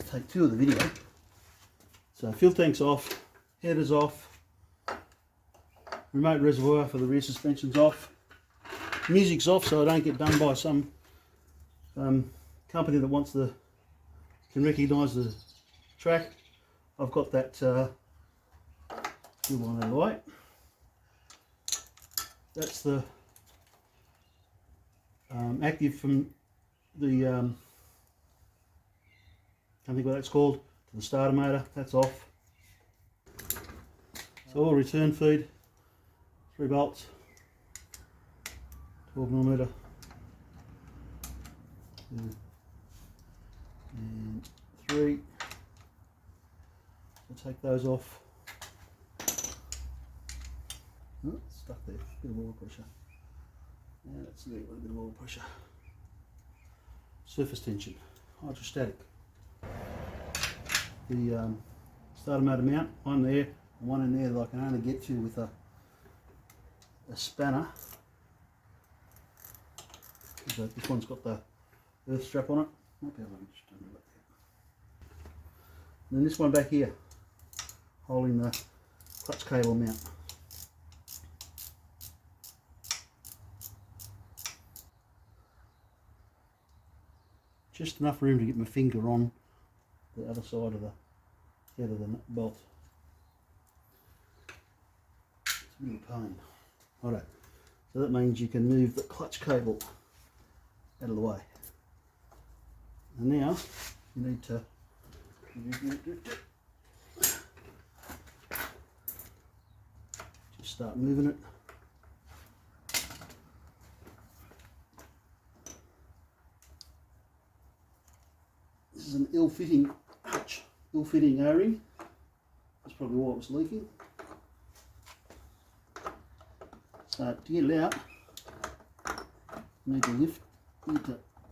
take two of the video. So fuel tank's off, header's off, remote reservoir for the rear suspension's off, music's off so I don't get done by some company that can recognise the track. I've got that fuel line out of the way. That's the active from the can't think what that's called, to the starter motor. That's off. So all return feed, 3 bolts, 12mm, and 3. We'll take those off. Oh, it's stuck there. Bit of oil pressure. Yeah, that's a little bit of oil pressure. Surface tension, hydrostatic. The starter motor mount, one there and one in there that I can only get to with a spanner. So this one's got the earth strap on it. Might be able to just turn it up there. And then this one back here, holding the clutch cable mount. Just enough room to get my finger on the other side of the head of the bolt. It's a bit of a pain. Alright, so that means you can move the clutch cable out of the way. And now you need to just start moving it. This is an ill-fitting O-ring. That's probably why it was leaking. So to get it out, you need to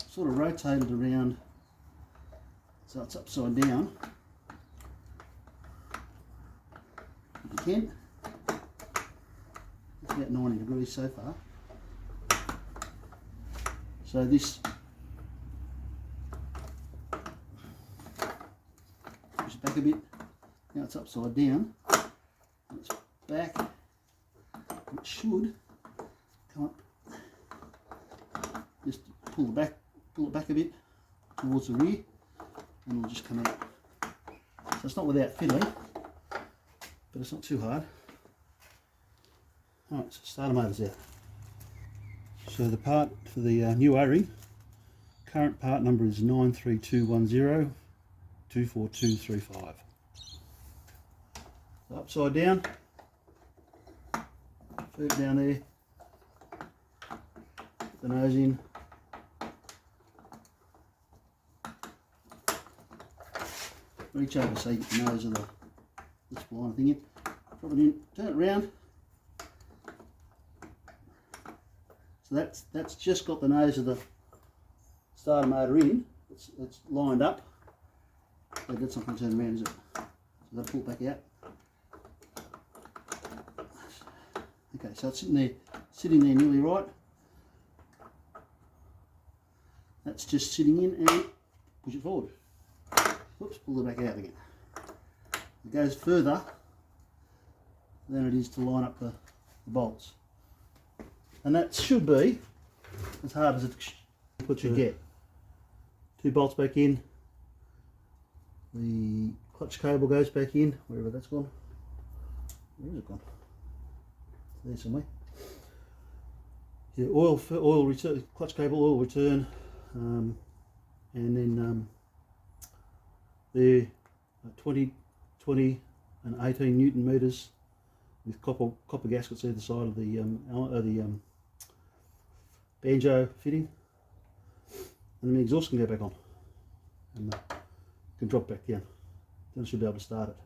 sort of rotate it around so it's upside down. If you can. It's about 90 degrees so far. So this push it back a bit. Now it's upside down. And it's back. It should come up. Just pull it back a bit towards the rear, and it'll just come out. So it's not without fiddling, but it's not too hard. Alright, so starter motor's out. So the part for the new O-ring, current part number is 93210-24235. So upside down, feed it down there, put the nose in. Reach over so you get the nose of this blind thing in. Drop it in, turn it round. So that's just got the nose of the starter motor in. It's lined up. So that's not going to turn around, is it? So that'll pull it back out. Okay, so it's sitting there nearly right. That's just sitting in, and push it forward. Whoops, pull it back out again. It goes further than it is to line up the bolts. And that should be as hard as it should get. 2 bolts back in. The clutch cable goes back in, wherever that's gone. Where is it gone? It's there somewhere. Yeah, oil return, clutch cable, oil return, and then they're 20, and 18 Newton meters with copper gaskets either side of the banjo fitting, and then the exhaust can go back on and can drop back down. Then I should be able to start it.